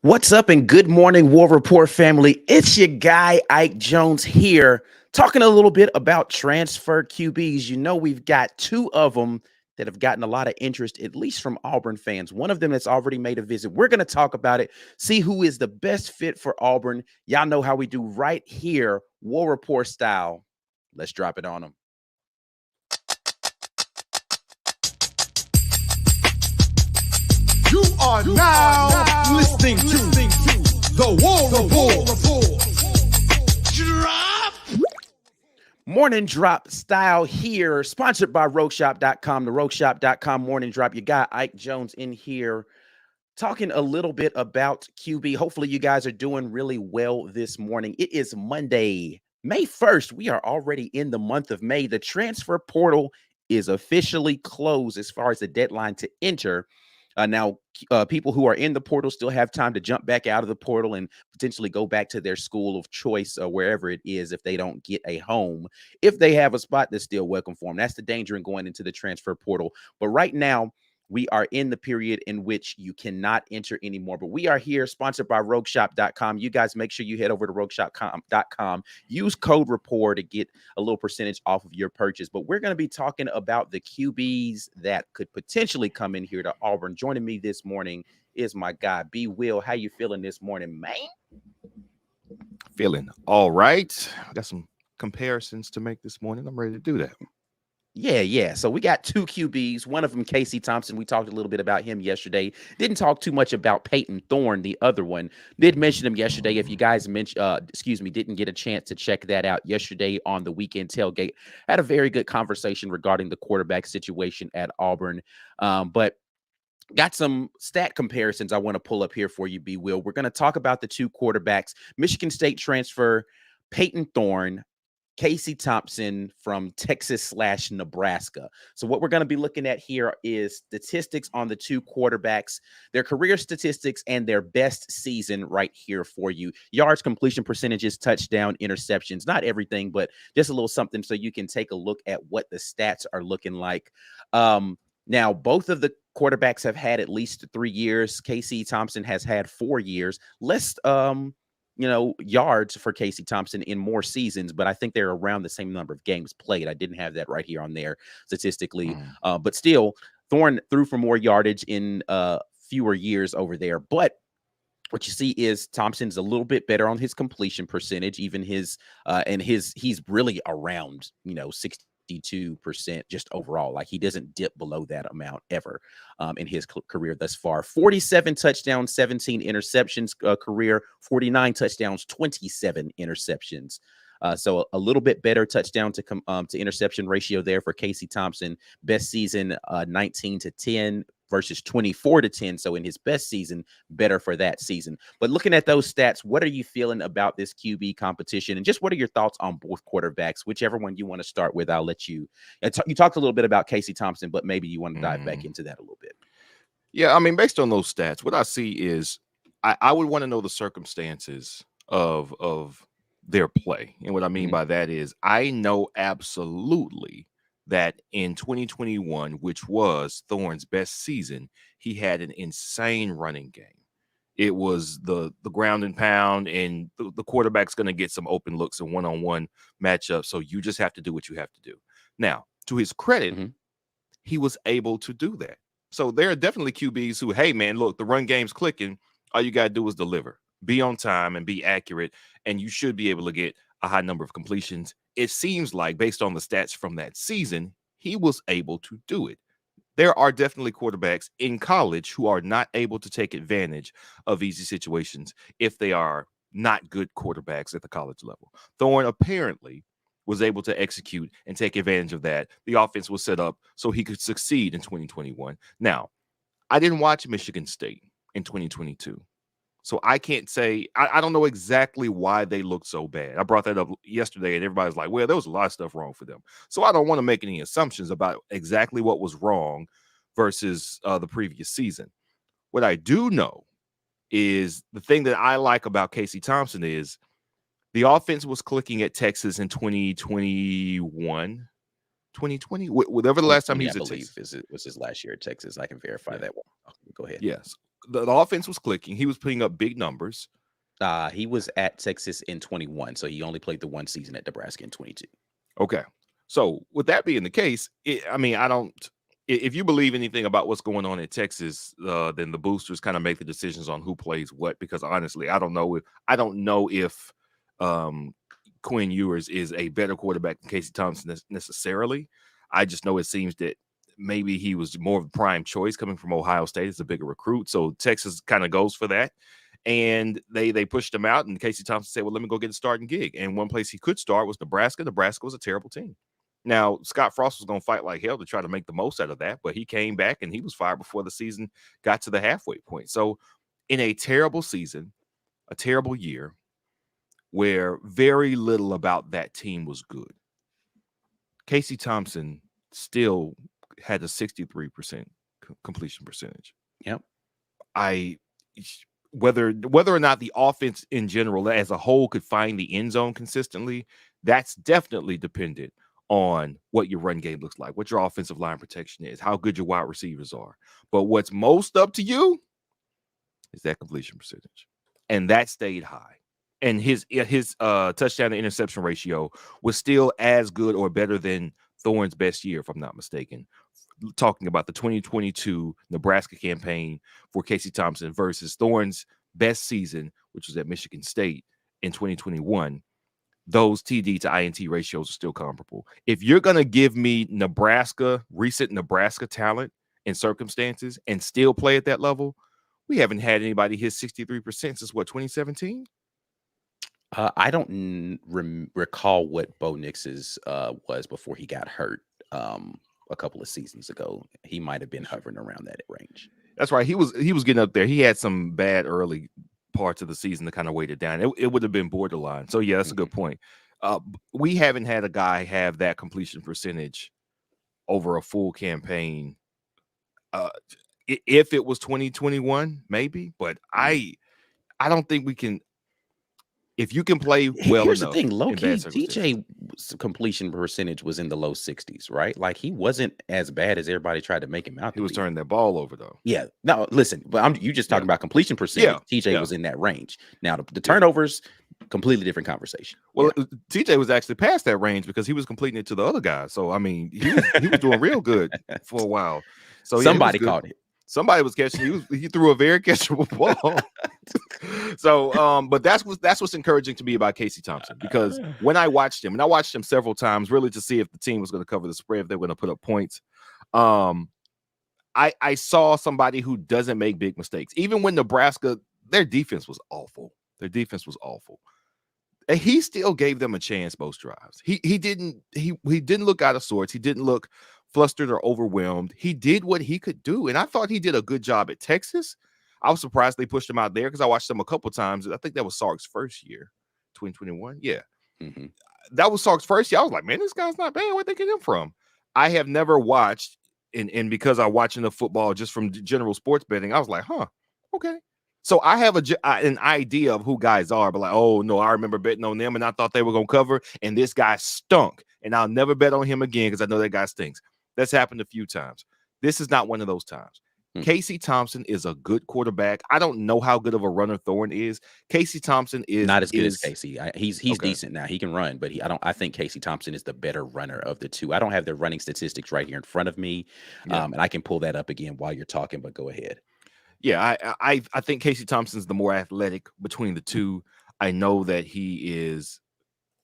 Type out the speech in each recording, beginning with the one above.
What's up and good morning, War Report family. It's your guy, Ike Jones here, talking a little bit about transfer QBs. You know, we've got two of them that have gotten a lot of interest, at least from Auburn fans. One of them that's already made a visit. We're going to talk about it, see who is the best fit for Auburn. Y'all know how we do right here, War Report style. Let's drop it on them. You are now listening to the War Report. Drop. Morning Drop style here, sponsored by RogueShop.com, the RogueShop.com Morning Drop. You got Ike Jones in here talking a little bit about QB. Hopefully you guys are doing really well this morning. It is Monday, May 1st. We are already in the month of May. The transfer portal is officially closed as far as the deadline to enter. Now, people who are in the portal still have time to jump back out of the portal and potentially go back to their school of choice or wherever it is if they don't get a home. If they have a spot that's still welcome for them. That's the danger in going into the transfer portal. But right now, we are in the period in which you cannot enter anymore. But we are here, sponsored by RogueShop.com. You guys make sure you head over to RogueShop.com. Use code RAPPORT to get a little percentage off of your purchase. But we're going to be talking about the QBs that could potentially come in here to Auburn. Joining me this morning is my guy, B. Will. How you feeling this morning, man? Feeling all right. I got some comparisons to make this morning. I'm ready to do that. Yeah. So we got two QBs. One of them, Casey Thompson. We talked a little bit about him yesterday. Didn't talk too much about Peyton Thorne, the other one. Did mention him yesterday. If you guys didn't get a chance to check that out yesterday on the weekend tailgate, had a very good conversation regarding the quarterback situation at Auburn. But got some stat comparisons I want to pull up here for you, B. Will. We're going to talk about the two quarterbacks, Michigan State transfer Peyton Thorne, Casey Thompson from Texas/Nebraska. So what we're going to be looking at here is statistics on the two quarterbacks, their career statistics, and their best season right here for you. Yards, completion percentages, touchdown, interceptions, not everything, but just a little something so you can take a look at what the stats are looking like. Now, both of the quarterbacks have had at least 3 years. Casey Thompson has had 4 years. Less yards for Casey Thompson in more seasons, but I think they're around the same number of games played. I didn't have that right here on there statistically, but still, Thorne threw for more yardage in fewer years over there. But what you see is Thompson's a little bit better on his completion percentage, even he's really around 62% just overall. Like he doesn't dip below that amount ever in his career thus far. 47 touchdowns, 17 interceptions career, 49 touchdowns, 27 interceptions. So a little bit better touchdown to interception ratio there for Casey Thompson. Best season 19-10 versus 24-10. So in his best season, better for that season. But looking at those stats, what are you feeling about this QB competition? And just what are your thoughts on both quarterbacks? Whichever one you want to start with, I'll let you. You talked a little bit about Casey Thompson, but maybe you want to dive back into that a little bit. Yeah, I mean, based on those stats, what I see is I would want to know the circumstances of their play. And what I mean by that is I know absolutely that in 2021, which was Thorne's best season, he had an insane running game. It was the ground and pound, and the quarterback's going to get some open looks and one-on-one matchups. So you just have to do what you have to do. Now, to his credit, he was able to do that. So there are definitely QBs who, hey, man, look, the run game's clicking. All you got to do is deliver, be on time, and be accurate, and you should be able to get a high number of completions. It seems like, based on the stats from that season, he was able to do it. There are definitely quarterbacks in college who are not able to take advantage of easy situations if they are not good quarterbacks at the college level. Thorne apparently was able to execute and take advantage of that. The offense was set up so he could succeed in 2021. Now, I didn't watch Michigan State in 2022. So I can't say, I don't know exactly why they looked so bad. I brought that up yesterday and everybody's like, well, there was a lot of stuff wrong for them. So I don't want to make any assumptions about exactly what was wrong versus the previous season. What I do know is the thing that I like about Casey Thompson is the offense was clicking at Texas in 2021. 2020, whatever the last time he was at Texas. It was his last year at Texas. I can verify that one. Go ahead. Yes. the offense was clicking. He was putting up big numbers. He was at Texas in 21, so he only played the one season at Nebraska in 22. Okay. So with that being the case, I don't. If you believe anything about what's going on in Texas, then the boosters kind of make the decisions on who plays what. Because honestly, I don't know if Quinn Ewers is a better quarterback than Casey Thompson necessarily. I just know it seems that maybe he was more of a prime choice coming from Ohio State as a bigger recruit. So Texas kind of goes for that. And they pushed him out, and Casey Thompson said, well, let me go get a starting gig. And one place he could start was Nebraska. Nebraska was a terrible team. Now, Scott Frost was going to fight like hell to try to make the most out of that, but he came back and he was fired before the season got to the halfway point. So in a terrible season, a terrible year, where very little about that team was good, Casey Thompson still had a 63% completion percentage. Yep. Whether or not the offense in general as a whole could find the end zone consistently, that's definitely dependent on what your run game looks like, what your offensive line protection is, how good your wide receivers are. But what's most up to you is that completion percentage. And that stayed high. And his touchdown to interception ratio was still as good or better than Thorne's best year, if I'm not mistaken. Talking about the 2022 Nebraska campaign for Casey Thompson versus Thorne's best season, which was at Michigan State in 2021, those TD to INT ratios are still comparable. If you're going to give me recent Nebraska talent and circumstances and still play at that level, we haven't had anybody hit 63% since, 2017? I don't recall what Bo Nix's was before he got hurt. A couple of seasons ago, he might have been hovering around that range. That's right. He was getting up there. He had some bad early parts of the season to kind of weight it down. It would have been borderline. So yeah, that's a good point. We haven't had a guy have that completion percentage over a full campaign. If it was 2021, maybe, but I don't think we can. If you can play well Here's enough, the thing, low key, TJ's completion percentage was in the low 60s, right? Like he wasn't as bad as everybody tried to make him out. He was turning that ball over though. Yeah. No, listen, but you just talking about completion percentage. Yeah. TJ was in that range. Now the turnovers, completely different conversation. Well, TJ was actually past that range because he was completing it to the other guys. So I mean, he was doing real good for a while. So somebody caught it. Somebody was catching. He threw a very catchable ball. So, but that's what's encouraging to me about Casey Thompson, because when I watched him, and I watched him several times, really to see if the team was going to cover the spread, if they were going to put up points. I saw somebody who doesn't make big mistakes. Even when Nebraska, their defense was awful. And he still gave them a chance most drives. He didn't look out of sorts. He didn't look flustered or overwhelmed. He did what he could do, and I thought he did a good job at Texas. I was surprised they pushed him out there because I watched him a couple times. I think that was Sark's first year, 2021. Yeah, that was Sark's first year. I was like, man, this guy's not bad. Where'd they get him from? I have never watched, and because I watch enough football just from general sports betting, I was like, huh, okay. So I have an idea of who guys are, but like, oh no, I remember betting on them and I thought they were going to cover, and this guy stunk, and I'll never bet on him again because I know that guy stinks. That's happened a few times. This is not one of those times. Casey Thompson is a good quarterback. I don't know how good of a runner Thorne is. Casey Thompson is not as good as Casey. He's decent now. He can run, but I think Casey Thompson is the better runner of the two. I don't have their running statistics right here in front of me, and I can pull that up again while you're talking. But go ahead. Yeah, I think Casey Thompson's the more athletic between the two. I know that he's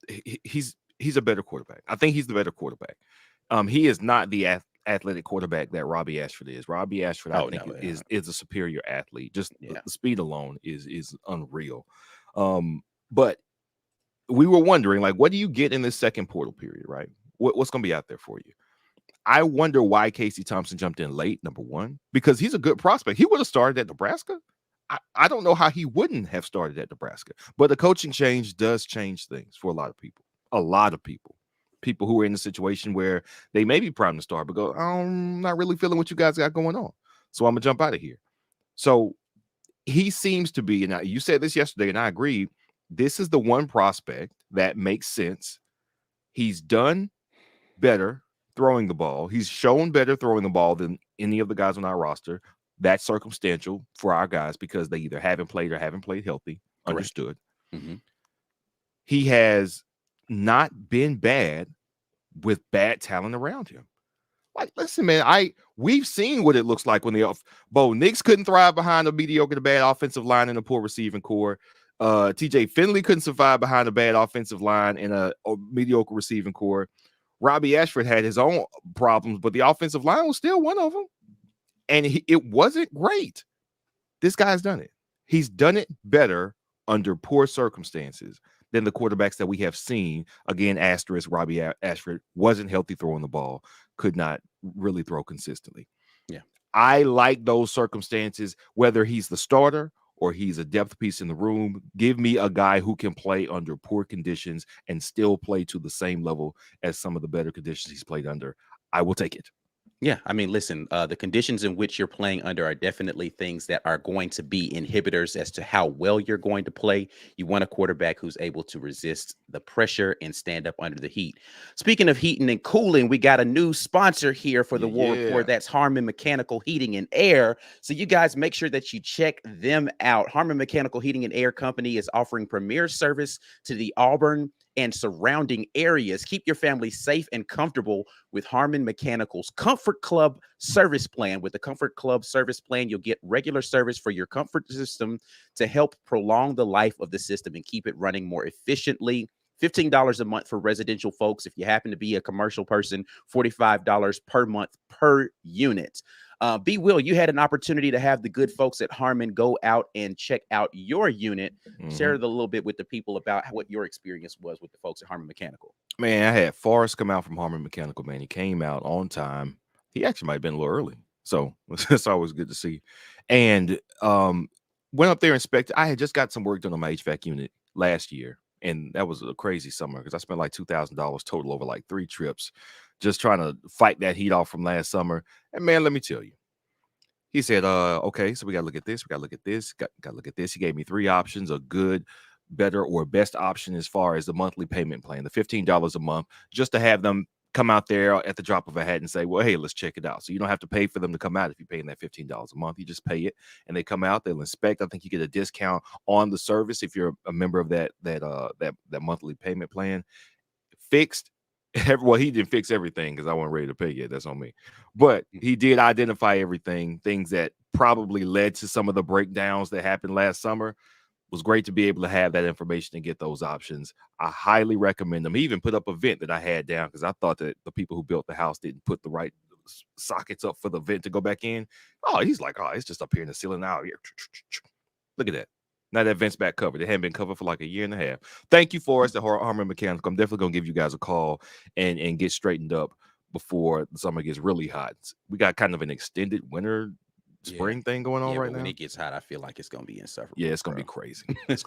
a better quarterback. I think he's the better quarterback. He is not the athletic quarterback that Robbie Ashford is. Robbie Ashford, I think, is a superior athlete. Just the speed alone is unreal. But we were wondering, like, what do you get in this second portal period, right? What's going to be out there for you? I wonder why Casey Thompson jumped in late, number one, because he's a good prospect. He would have started at Nebraska. I don't know how he wouldn't have started at Nebraska. But the coaching change does change things for a lot of people. People who are in a situation where they may be primed to start, but go, I'm not really feeling what you guys got going on, so I'm gonna jump out of here. So he seems to be, and you said this yesterday, and I agree, this is the one prospect that makes sense. He's done better throwing the ball. He's shown better throwing the ball than any of the guys on our roster. That's circumstantial for our guys because they either haven't played or haven't played healthy. Correct. Understood. Mm-hmm. He has not been bad with bad talent around him. Like, listen, man, we've seen what it looks like when Bo Nix couldn't thrive behind a mediocre to bad offensive line and a poor receiving core. TJ Finley couldn't survive behind a bad offensive line and a mediocre receiving core. Robbie Ashford had his own problems, but the offensive line was still one of them. And it wasn't great. This guy's done it. He's done it better under poor circumstances than the quarterbacks that we have seen. Again, asterisk, Robbie Ashford wasn't healthy throwing the ball, could not really throw consistently. Yeah. I like those circumstances, whether he's the starter or he's a depth piece in the room. Give me a guy who can play under poor conditions and still play to the same level as some of the better conditions he's played under. I will take it. Yeah, I mean, listen, the conditions in which you're playing under are definitely things that are going to be inhibitors as to how well you're going to play. You want a quarterback who's able to resist the pressure and stand up under the heat. Speaking of heating and cooling, we got a new sponsor here for the War Report. That's Harmon Mechanical Heating and Air. So you guys make sure that you check them out. Harmon Mechanical Heating and Air Company is offering premier service to the Auburn and surrounding areas. Keep your family safe and comfortable with Harmon Mechanical's Comfort Club service plan. With the Comfort Club service plan, you'll get regular service for your comfort system to help prolong the life of the system and keep it running more efficiently. $15 a month for residential folks. If you happen to be a commercial person, $45 per month per unit. B. Will, you had an opportunity to have the good folks at Harmon go out and check out your unit. Share a little bit with the people about what your experience was with the folks at Harmon Mechanical. Man, I had Forrest come out from Harmon Mechanical, man. He came out on time. He actually might have been a little early. So it's always good to see. And went up there, inspected. I had just got some work done on my HVAC unit last year. And that was a crazy summer because I spent like $2,000 total over like 3 trips just trying to fight that heat off from last summer. And man, let me tell you, he said, okay, so we got to look at this. We got to look at this. Got to look at this. He gave me 3 options, a good, better, or best option as far as the monthly payment plan, the $15 a month, just to have them come out there at the drop of a hat and say, well, hey, let's check it out. So you don't have to pay for them to come out if you're paying that $15 a month. You just pay it and they come out, they'll inspect. I think you get a discount on the service if you're a member of that monthly payment plan. Fixed. Well, he didn't fix everything because I wasn't ready to pay yet. That's on me. But he did identify everything, things that probably led to some of the breakdowns that happened last summer. Was great to be able to have that information and get those options. I highly recommend them. He even put up a vent that I had down because I thought that the people who built the house didn't put the right sockets up for the vent to go back in. Oh, he's like, oh, it's just up here in the ceiling out here. Look at that. Now that vent's back covered. It hadn't been covered for like a year and a half. Thank you for us at Harmon Mechanical. I'm definitely going to give you guys a call and get straightened up before the summer gets really hot. We got kind of an extended winter spring thing going on right now. When it gets hot, I feel like it's going to be insufferable. Yeah, it's going to be crazy.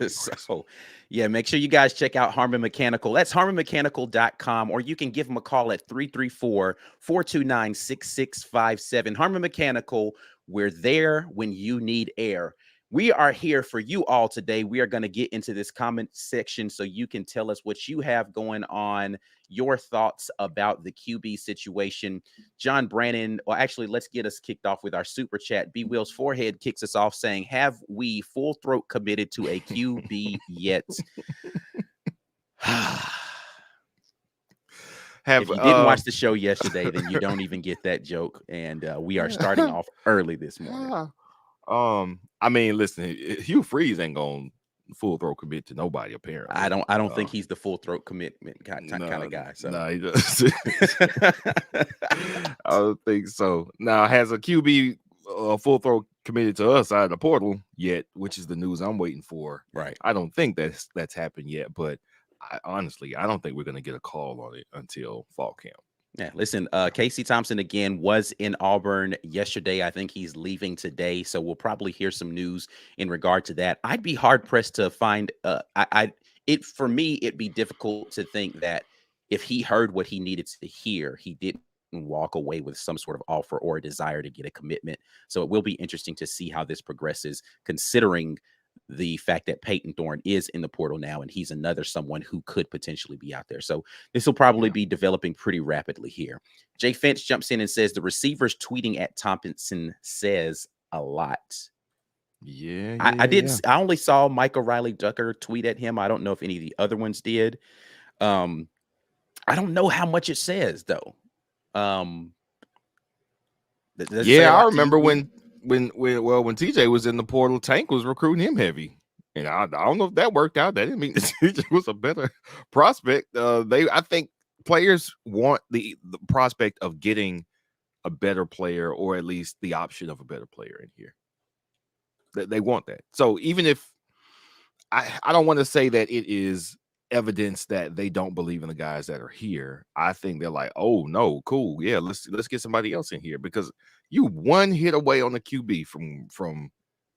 So, yeah, make sure you guys check out Harmon Mechanical. That's harmonmechanical.com, or you can give them a call at 334-429-6657. Harmon Mechanical, we're there when you need air. We are here for you all today. We are going to get into this comment section so you can tell us what you have going on, your thoughts about the QB situation. John Brannon, well, actually, let's get us kicked off with our super chat. B. Will's forehead kicks us off saying, have we full throat committed to a QB yet? If you didn't watch the show yesterday, then you don't even get that joke. And we are starting off early this morning. I mean, listen, Hugh Freeze ain't gonna full throat commit to nobody. Apparently, I don't think he's the full throat commitment kind of guy. So no, he doesn't. I don't think so. Now, has a QB full throat committed to us out of the portal yet? Which is the news I'm waiting for. Right. I don't think that's happened yet, but honestly, I don't think we're gonna get a call on it until fall camp. Yeah, listen, Casey Thompson, again, was in Auburn yesterday. I think he's leaving today, so we'll probably hear some news in regard to that. I'd be hard-pressed to find for me, it'd be difficult to think that if he heard what he needed to hear, he didn't walk away with some sort of offer or a desire to get a commitment. So it will be interesting to see how this progresses, considering the fact that Peyton Thorne is in the portal now, and he's another someone who could potentially be out there. So this will probably be developing pretty rapidly here. Jay Finch jumps in and says, the receivers tweeting at Thompson says a lot. Yeah, I only saw Michael Riley Ducker tweet at him. I don't know if any of the other ones did. I don't know how much it says though. Does it say a I lot to remember you? when TJ was in the portal, Tank was recruiting him heavy. And I don't know if that worked out. That didn't mean that TJ was a better prospect. I think players want the prospect of getting a better player, or at least the option of a better player in here. They want that. So even if I don't want to say that it is evidence that they don't believe in the guys that are here. I think they're like, oh no, cool, yeah, let's get somebody else in here, because you one hit away on the QB from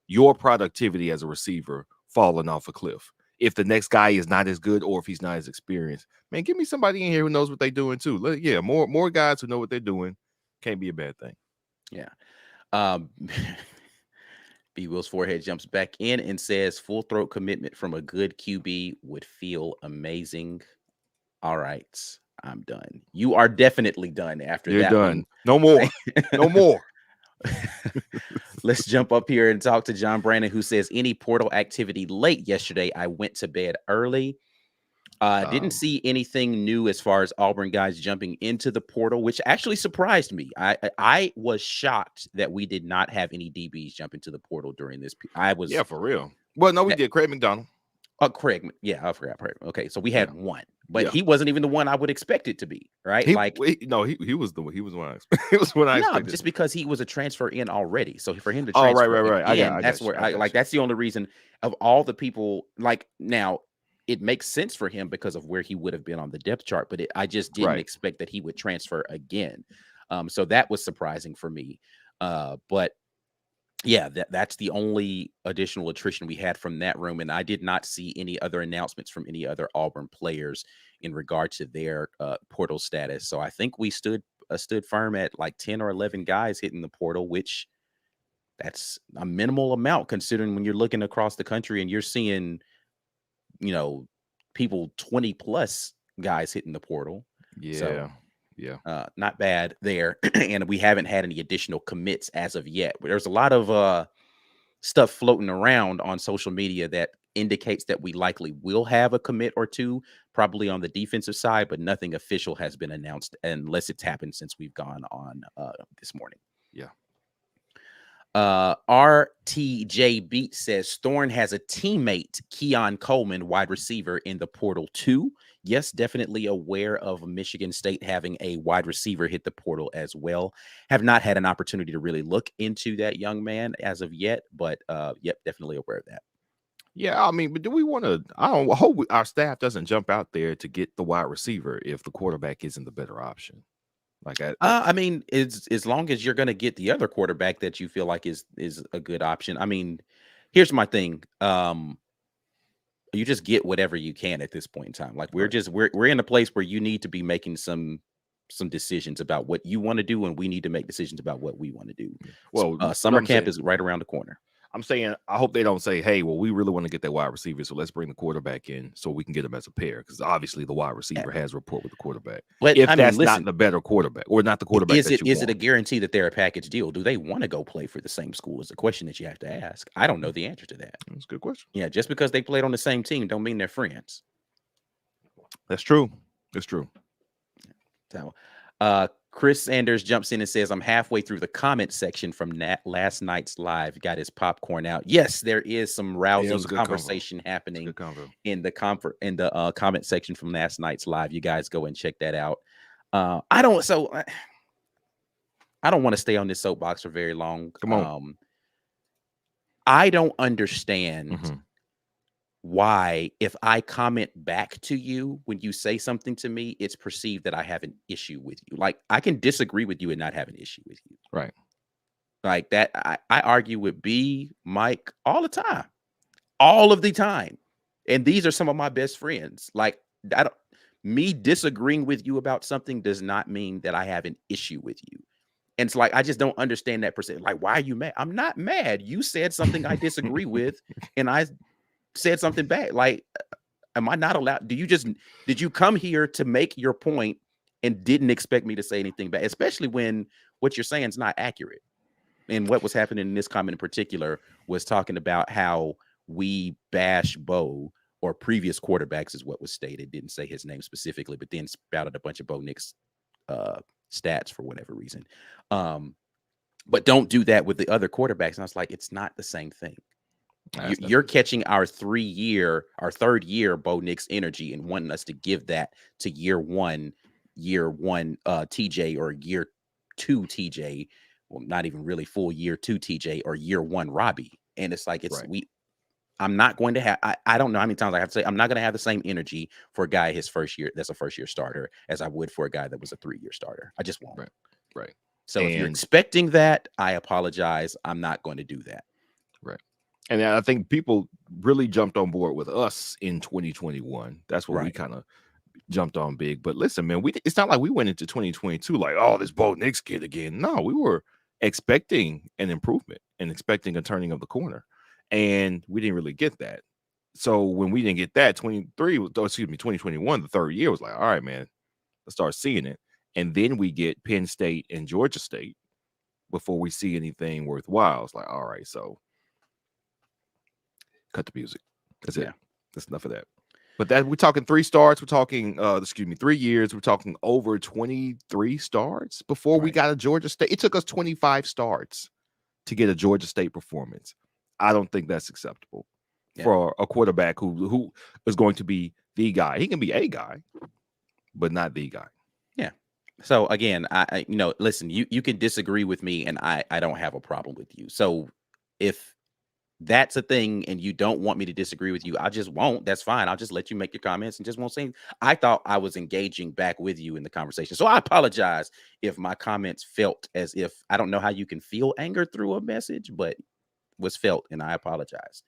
your productivity as a receiver falling off a cliff. If the next guy is not as good, or if he's not as experienced, man, give me somebody in here who knows what they're doing too. More guys who know what they're doing can't be a bad thing. Yeah. B Will's forehead jumps back in and says, full throat commitment from a good QB would feel amazing. All right, I'm done. You are definitely done after You're that done. one. No more. No more. Let's jump up here and talk to John Brandon, who says, any portal activity late yesterday. I went to bed early. Didn't see anything new as far as Auburn guys jumping into the portal, which actually surprised me. I was shocked that we did not have any DBs jump into the portal during this. Yeah, for real. Well, no, we did. Craig McDonald. Craig. Yeah, I forgot. Okay, so we had one, but Yeah. he wasn't even the one I would expect it to be, right? He was the one. He was one I expected. He was one I expected. Just because he was a transfer in already. So for him to right. again, that's the only reason of all the people. Like, now it makes sense for him because of where he would have been on the depth chart, but I just didn't expect that he would transfer again. So that was surprising for me. But yeah, that's the only additional attrition we had from that room. And I did not see any other announcements from any other Auburn players in regard to their portal status. So I think we stood firm at like 10 or 11 guys hitting the portal, which that's a minimal amount considering when you're looking across the country and you're seeing, people 20 plus guys hitting the portal. Yeah. Not bad there. And we haven't had any additional commits as of yet. There's a lot of stuff floating around on social media that indicates that we likely will have a commit or two, probably on the defensive side, but nothing official has been announced unless it's happened since we've gone on this morning. Yeah. RTJ Beat says Thorne has a teammate, Keon Coleman, wide receiver, in the portal too. Yes, definitely aware of Michigan State having a wide receiver hit the portal as well. Have not had an opportunity to really look into that young man as of yet, but definitely aware of that. Yeah, I mean, but do we want to? I hope our staff doesn't jump out there to get the wide receiver if the quarterback isn't the better option. I mean, as long as you're going to get the other quarterback that you feel like is a good option. I mean, here's my thing. You just get whatever you can at this point in time. Like we're in a place where you need to be making some decisions about what you want to do, and we need to make decisions about what we want to do. Well, summer camp is right around the corner. I'm saying, I hope they don't say, hey, well, we really want to get that wide receiver, so let's bring the quarterback in so we can get him as a pair, because obviously the wide receiver has rapport with the quarterback. But if that's not the better quarterback, or not the quarterback, is it a guarantee that they're a package deal? Do they want to go play for the same school? Is a question that you have to ask. I don't know the answer to that. That's a good question. Yeah, just because they played on the same team don't mean they're friends. That's true. That's true. So, Chris Sanders jumps in and says, I'm halfway through the comment section from last night's live. Got his popcorn out. Yes, there is some rousing conversation happening in the comment section from last night's live. You guys go and check that out. I don't want to stay on this soapbox for very long. Come on. I don't understand why, if I comment back to you when you say something to me, it's perceived that I have an issue with you. Like, I can disagree with you and not have an issue with you. Right. Like that. I argue with B, Mike all the time. All of the time. And these are some of my best friends. Like, me disagreeing with you about something does not mean that I have an issue with you. And it's like, I just don't understand that percent. Like, why are you mad? I'm not mad. You said something I disagree with, and I said something back. Like, am I not allowed? Did you come here to make your point and didn't expect me to say anything back, especially when what you're saying is not accurate? and what was happening in this comment in particular was talking about how we bash Bo or previous quarterbacks is what was stated. Didn't say his name specifically, but then spouted a bunch of Bo Nix stats for whatever reason. But don't do that with the other quarterbacks. And I was like, it's not the same thing. You're catching our third year Bo Nix energy and wanting us to give that to year one TJ or year two TJ. Well, not even really full year two TJ or year one Robbie. And it's like, I'm not going to have, I don't know how many times I have to say, I'm not going to have the same energy for a guy his first year, that's a first year starter, as I would for a guy that was a 3-year starter. I just won't. Right. So if you're expecting that, I apologize. I'm not going to do that. Right. And I think people really jumped on board with us in 2021. That's where we kind of jumped on big. But listen, man, it's not like we went into 2022 like, oh, this Bo Nix kid again. No, we were expecting an improvement and expecting a turning of the corner. And we didn't really get that. So when we didn't get that, 2021, the third year was like, all right, man, let's start seeing it. And then we get Penn State and Georgia State before we see anything worthwhile. It's like, all right, so cut the music. That's it. That's enough of that. But that we're talking 3 starts. We're talking 3 years. We're talking over 23 starts before we got a Georgia State. It took us 25 starts to get a Georgia State performance. I don't think that's acceptable for a quarterback who is going to be the guy. He can be a guy, but not the guy. Yeah. So again, I listen, you can disagree with me and I don't have a problem with you. So if that's a thing and you don't want me to disagree with you, I just won't. That's fine. I'll just let you make your comments and just won't say. I thought I was engaging back with you in the conversation. So I apologize if my comments felt as if, I don't know how you can feel anger through a message, but was felt, and I apologize.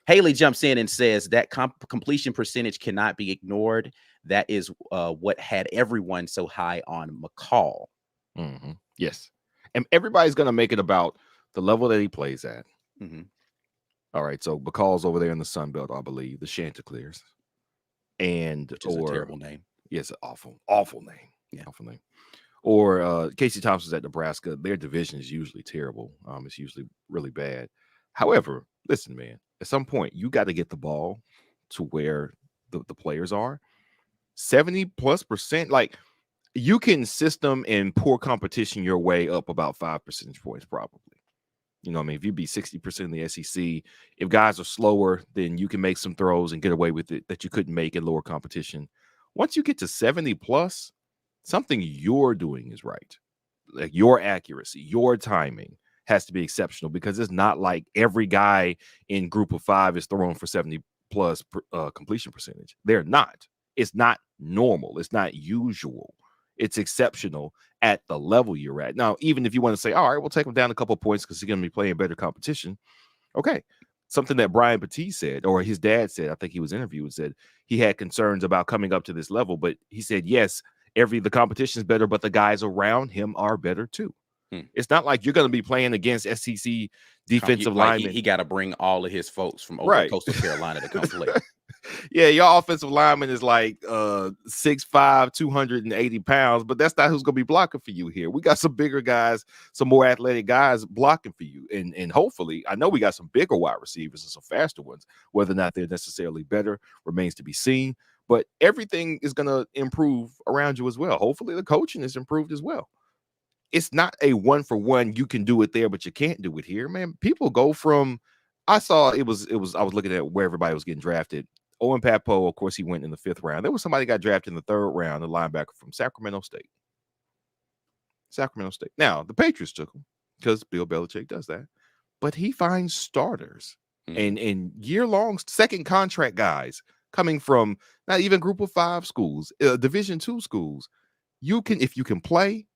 Haley jumps in and says that completion percentage cannot be ignored. That is what had everyone so high on McCall. Mm-hmm. Yes. And everybody's going to make it about the level that he plays at. Mm-hmm. All right. So McCall's over there in the Sun Belt, I believe, the Chanticleers. Which is a terrible name. Yes, awful name. Yeah. Awful name. Or Casey Thompson's at Nebraska. Their division is usually terrible. It's usually really bad. However, listen, man, at some point, you got to get the ball to where the players are. 70+%. Like, you can system and poor competition your way up about 5 percentage points, probably. You know what I mean? If you be 60% in the SEC, if guys are slower, then you can make some throws and get away with it that you couldn't make in lower competition. Once you get to 70+, something you're doing is right. Like your accuracy, your timing has to be exceptional, because it's not like every guy in group of 5 is throwing for 70+ completion percentage. They're not. It's not normal. It's not usual. It's exceptional at the level you're at. Now, even if you want to say, all right, we'll take him down a couple of points because he's going to be playing better competition. Okay. Something that Brian Petit said, or his dad said, I think he was interviewed and said he had concerns about coming up to this level, but he said, yes, the competition is better, but the guys around him are better too. It's not like you're going to be playing against SEC defensive linemen. He got to bring all of his folks from over Coastal Carolina to come play. Yeah, your offensive lineman is like 6'5", 280 pounds, but that's not who's going to be blocking for you here. We got some bigger guys, some more athletic guys blocking for you. And hopefully, I know we got some bigger wide receivers and some faster ones. Whether or not they're necessarily better remains to be seen. But everything is going to improve around you as well. Hopefully, the coaching is improved as well. It's not a 1-for-1. You can do it there, but you can't do it here, man. People go from, I was looking at where everybody was getting drafted. Owen Papo, of course, he went in the 5th round. There was somebody got drafted in the 3rd round, a linebacker from Sacramento State. Now, the Patriots took him because Bill Belichick does that. But he finds starters and year-long second contract guys coming from not even group of 5 schools, Division II schools. If you can play,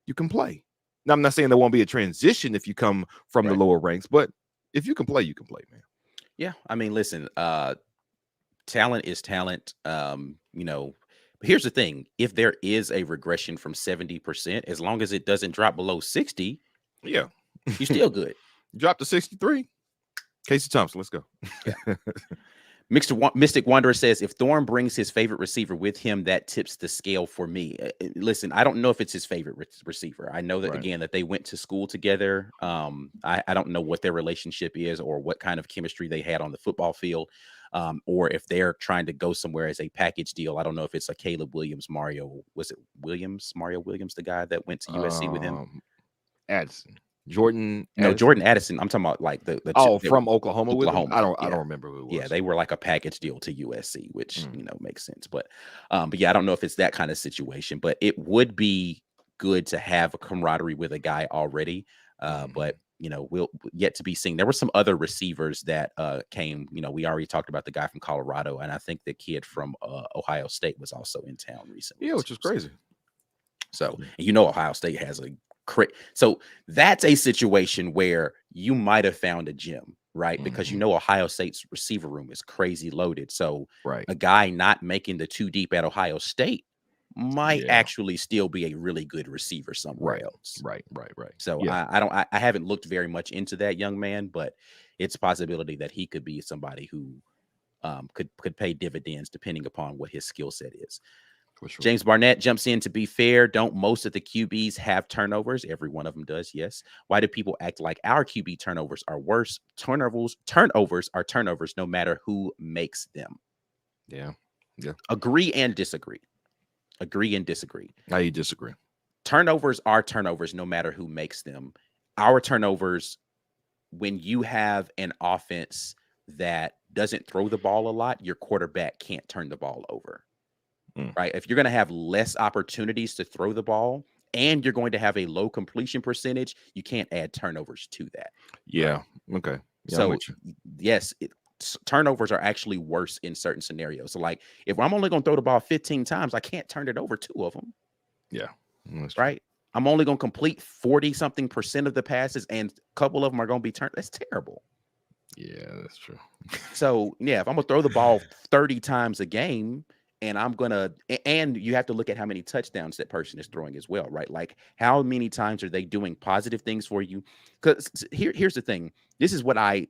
you can play. Now, I'm not saying there won't be a transition if you come from the lower ranks, but if you can play, you can play, man. Yeah. I mean, listen, talent is talent. Here's the thing. If there is a regression from 70%, as long as it doesn't drop below 60, you're still good. Drop to 63. Casey Thompson, let's go. Yeah. Mystic Wanderer says, if Thorne brings his favorite receiver with him, that tips the scale for me. Listen, I don't know if it's his favorite receiver. I know that, again, that they went to school together. I don't know what their relationship is or what kind of chemistry they had on the football field, or if they're trying to go somewhere as a package deal. I don't know if it's a Caleb Williams, Mario Williams, the guy that went to USC with him? Addison. Jordan No, Addison? Jordan Addison. I'm talking about like the from Oklahoma with him? I don't remember who it was. Yeah, they were like a package deal to USC, which makes sense. But yeah, I don't know if it's that kind of situation, but it would be good to have a camaraderie with a guy already. But we'll yet to be seen. There were some other receivers that came. We already talked about the guy from Colorado, and I think the kid from Ohio State was also in town recently. Yeah, which is crazy. So Ohio State has a so that's a situation where you might have found a gem, right? Because Ohio State's receiver room is crazy loaded. So a guy not making the too deep at Ohio State might actually still be a really good receiver somewhere else. Right. So I haven't looked very much into that young man, but it's a possibility that he could be somebody who could pay dividends depending upon what his skill set is. Sure. James Barnett jumps in. To be fair, don't most of the QBs have turnovers? Every one of them does, yes. Why do people act like our QB turnovers are worse? Turnovers are turnovers no matter who makes them. Yeah. Agree and disagree. How you disagree? Turnovers are turnovers no matter who makes them. Our turnovers, when you have an offense that doesn't throw the ball a lot, your quarterback can't turn the ball over. Right. If you're going to have less opportunities to throw the ball and you're going to have a low completion percentage, you can't add turnovers to that. Yeah. Right? Okay. Yeah, so yes, turnovers are actually worse in certain scenarios. So like if I'm only going to throw the ball 15 times, I can't turn it over 2 of them. Yeah. Right. I'm only going to complete 40-something% of the passes and a couple of them are going to be turned. That's terrible. Yeah, that's true. So yeah, if I'm going to throw the ball 30 times a game, and you have to look at how many touchdowns that person is throwing as well, right? Like how many times are they doing positive things for you? Because here's the thing. This is what I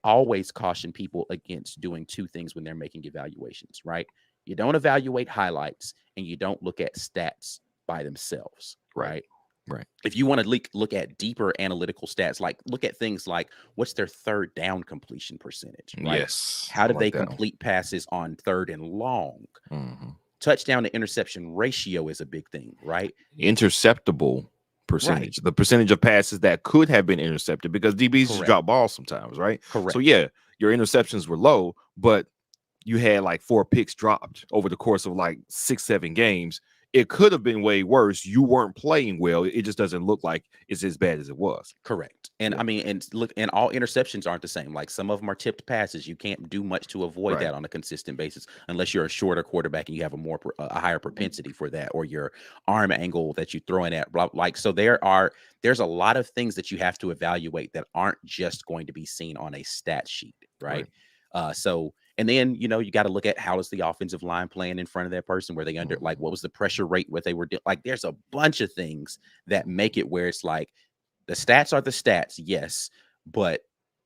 always caution people against doing 2 things when they're making evaluations, right? You don't evaluate highlights and you don't look at stats by themselves, right? Right. If you want to look at deeper analytical stats, like look at things like what's their third down completion percentage, right? Yes. How do they complete passes on third and long? Touchdown to interception ratio is a big thing, right? Interceptable percentage, the percentage of passes that could have been intercepted, because DBs just drop balls sometimes, right? Correct. So yeah, your interceptions were low, but you had like 4 picks dropped over the course of like 6-7 games. It could have been way worse. You weren't playing well. It just doesn't look like it's as bad as it was. Correct. And I mean, and look, and all interceptions aren't the same. Like some of them are tipped passes. You can't do much to avoid that on a consistent basis unless you're a shorter quarterback and you have a higher propensity for that, or your arm angle that you throw in at. Like, so there's a lot of things that you have to evaluate that aren't just going to be seen on a stat sheet, right? And then, you got to look at how is the offensive line playing in front of that person? Were they under, like, what was the pressure rate, what they were doing? Like, there's a bunch of things that make it where it's like the stats are the stats, yes, but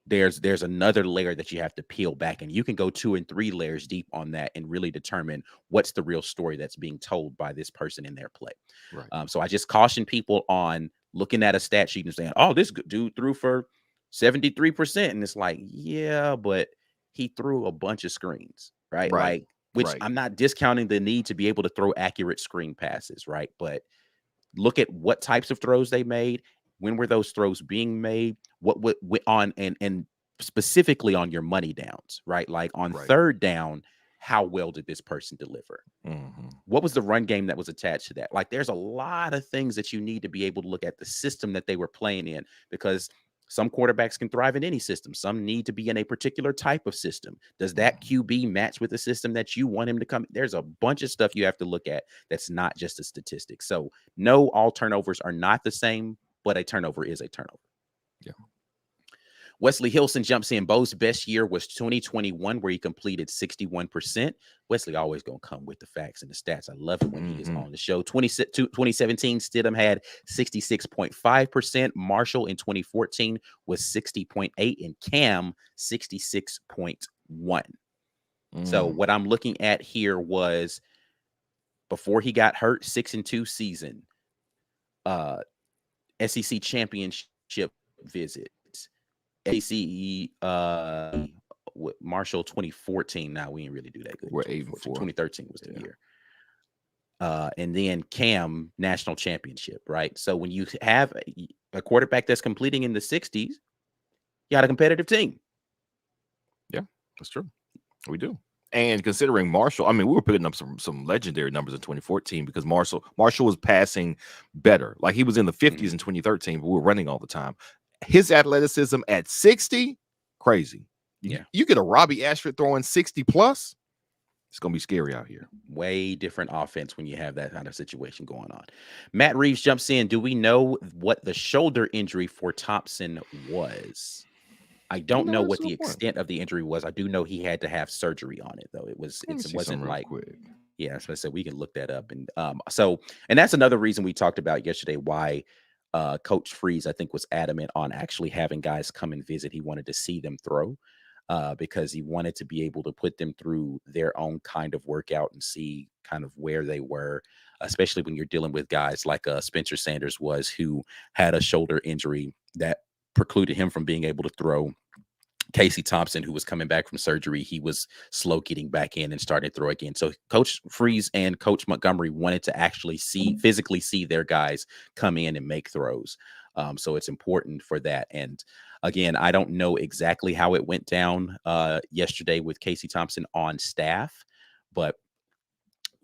there's another layer that you have to peel back, and you can go 2 and 3 layers deep on that and really determine what's the real story that's being told by this person in their play. Right. So I just caution people on looking at a stat sheet and saying, oh, this dude threw for 73%. And it's like, yeah, but he threw a bunch of screens, right? Like, which I'm not discounting the need to be able to throw accurate screen passes, right? But look at what types of throws they made. When were those throws being made? What on and specifically on your money downs, right? Like on third down, how well did this person deliver? What was the run game that was attached to that? Like, there's a lot of things that you need to be able to look at the system that they were playing in, because some quarterbacks can thrive in any system. Some need to be in a particular type of system. Does that QB match with the system that you want him to come? There's a bunch of stuff you have to look at that's not just a statistic. So no, all turnovers are not the same, but a turnover is a turnover. Yeah. Wesley Hilson jumps in. Bo's best year was 2021, where he completed 61%. Wesley always going to come with the facts and the stats. I love it when he is on the show. 2017, Stidham had 66.5%. Marshall in 2014 was 60.8%, and Cam 66.1%. So what I'm looking at here was before he got hurt, 6-2 season, SEC championship visits, SEC Marshall 2014. Now we didn't really do that good. We're 8-4. 2013 was the year. And then Cam national championship, right? So when you have a quarterback that's completing in the 60s, you got a competitive team. Yeah, that's true. We do. And considering Marshall, I mean, we were putting up some legendary numbers in 2014 because Marshall was passing better. Like he was in the 50s in 2013, but we were running all the time. His athleticism at 60, crazy. Yeah. You get a Robbie Ashford throwing 60 plus, it's going to be scary out here. Way different offense when you have that kind of situation going on. Matt Reeves jumps in. Do we know what the shoulder injury for Thompson was? I don't know what the extent of the injury was. I do know he had to have surgery on it, though. It wasn't like, yeah, so I said we can look that up. And and that's another reason we talked about yesterday why Coach Freeze, I think, was adamant on actually having guys come and visit. He wanted to see them throw because he wanted to be able to put them through their own kind of workout and see kind of where they were, especially when you're dealing with guys like Spencer Sanders was, who had a shoulder injury that precluded him from being able to throw. Casey Thompson, who was coming back from surgery, he was slow getting back in and started to throw again. So Coach Freeze and Coach Montgomery wanted to actually physically see their guys come in and make throws. So it's important for that. And again, I don't know exactly how it went down yesterday with Casey Thompson on staff, but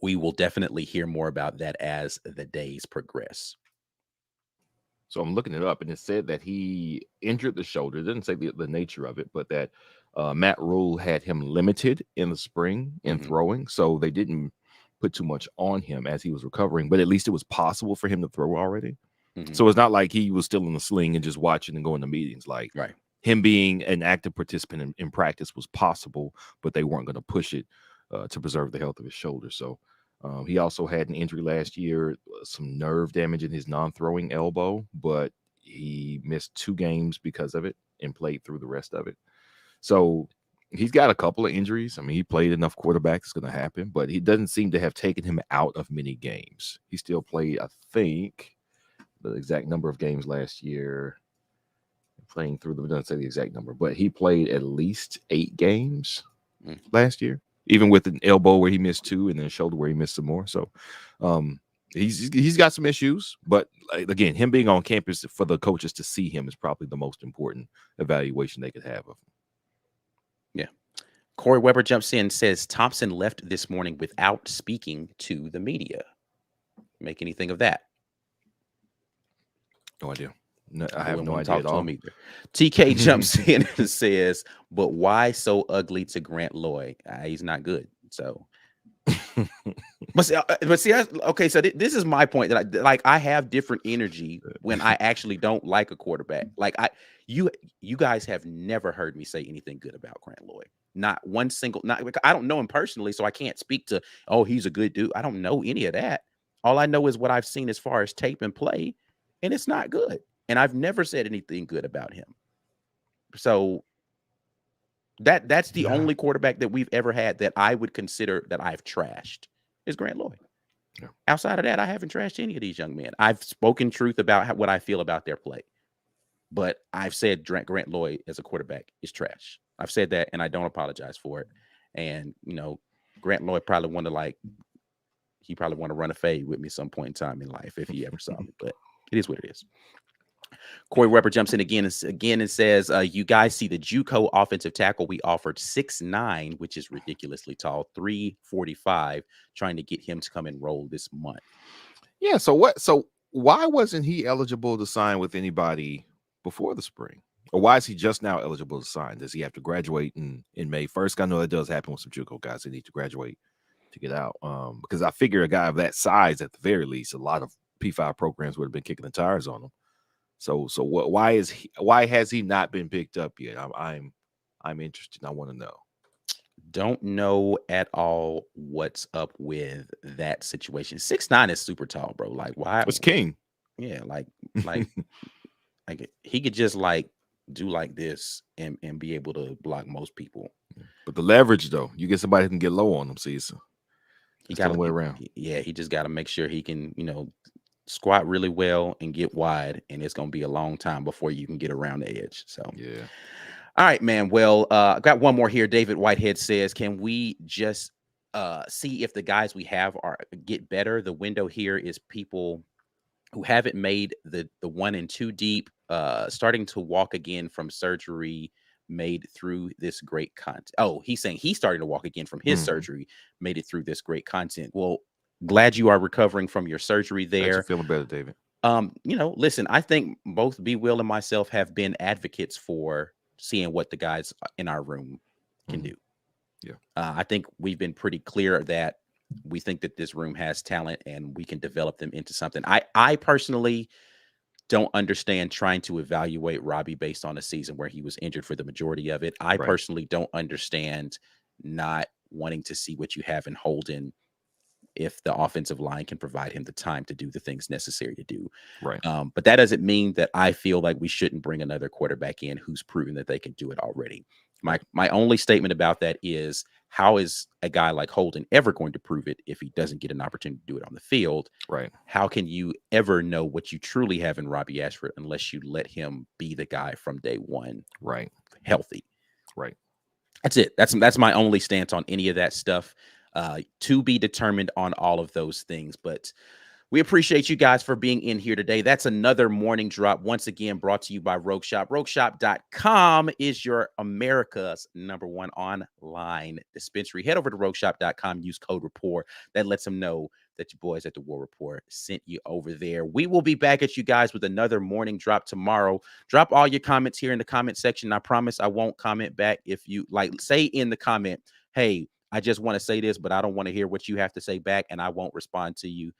we will definitely hear more about that as the days progress. So I'm looking it up, and it said that he injured the shoulder. It didn't say the nature of it, but that Matt Rule had him limited in the spring in throwing. So they didn't put too much on him as he was recovering, but at least it was possible for him to throw already. So it's not like he was still in the sling and just watching and going to meetings. Like him being an active participant in practice was possible, but they weren't going to push it to preserve the health of his shoulder. So he also had an injury last year, some nerve damage in his non-throwing elbow, but he missed 2 games because of it and played through the rest of it. So he's got a couple of injuries. I mean, he played enough quarterback, it's going to happen, but he doesn't seem to have taken him out of many games. He still played, I think, the exact number of games last year. Playing through them, it doesn't say the exact number, but he played at least 8 games last year. Even with an elbow where he missed 2 and then a shoulder where he missed some more. So he's got some issues. But again, him being on campus for the coaches to see him is probably the most important evaluation they could have of him. Yeah. Corey Weber jumps in and says, Thompson left this morning without speaking to the media. Make anything of that? No idea. No, I have no idea at all. Either. TK jumps in and says, but why so ugly to Grant Lloyd? He's not good. So, but see, okay. So this is my point that I have different energy when I actually don't like a quarterback. Like you guys have never heard me say anything good about Grant Lloyd. Not one single, I don't know him personally, so I can't speak to, oh, he's a good dude. I don't know any of that. All I know is what I've seen as far as tape and play, and it's not good. And I've never said anything good about him. So that's the only quarterback that we've ever had that I would consider that I've trashed is Grant Lloyd. Yeah. Outside of that, I haven't trashed any of these young men. I've spoken truth about what I feel about their play. But I've said Grant Lloyd as a quarterback is trash. I've said that, and I don't apologize for it. And, Grant Lloyd probably want to run a fade with me some point in time in life if he ever saw me. But it is what it is. Corey Weber jumps in again and says, you guys see the JUCO offensive tackle we offered 6'9", which is ridiculously tall, 345, trying to get him to come and roll this month. Yeah. So why wasn't he eligible to sign with anybody before the spring? Or why is he just now eligible to sign? Does he have to graduate in May 1st? I know that does happen with some JUCO guys. They need to graduate to get out. Because I figure a guy of that size, at the very least, a lot of P5 programs would have been kicking the tires on him. So why has he not been picked up yet? I'm interested. I want to know. Don't know at all what's up with that situation. 6'9" is super tall, bro. Like, why? It's king. Yeah, like he could just do like this and be able to block most people. But the leverage, though, you get somebody who can get low on them, Caesar. He It's the got other to way be, around. yeah, he just got to make sure he can, squat really well and get wide. And it's going to be a long time before you can get around the edge. So, Yeah. all right, man. Well, I got one more here. David Whitehead says, can we just see if the guys we have get better? The window here is people who haven't made the 1 and 2 deep, starting to walk again from surgery, made through this great content. Oh, he's saying he's starting to walk again from his surgery, made it through this great content. Well, glad you are recovering from your surgery Glad you're there. feeling better, David. Listen, I think both B Will and myself have been advocates for seeing what the guys in our room can do. Yeah. I think we've been pretty clear that we think that this room has talent and we can develop them into something. I personally don't understand trying to evaluate Robbie based on a season where he was injured for the majority of it. I personally don't understand not wanting to see what you have in Holden if the offensive line can provide him the time to do the things necessary to do. Right. But that doesn't mean that I feel like we shouldn't bring another quarterback in who's proven that they can do it already. My only statement about that is, how is a guy like Holden ever going to prove it if he doesn't get an opportunity to do it on the field? Right. How can you ever know what you truly have in Robbie Ashford unless you let him be the guy from day one? Right. Healthy. Right. That's it. That's my only stance on any of that stuff. To be determined on all of those things. But we appreciate you guys for being in here today. That's another morning drop, once again brought to you by Rogue Shop. RogueShop.com is your America's #1 online dispensary. Head over to RogueShop.com, use code RAPPORT. That lets them know that your boys at the War Report sent you over there. We will be back at you guys with another morning drop tomorrow. Drop all your comments here in the comment section. I promise I won't comment back. If you say in the comment, hey, I just want to say this, but I don't want to hear what you have to say back, and I won't respond to you.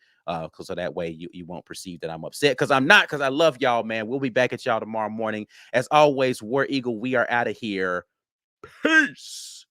So that way you won't perceive that I'm upset, because I'm not, because I love y'all, man. We'll be back at y'all tomorrow morning. As always, War Eagle, we are out of here. Peace.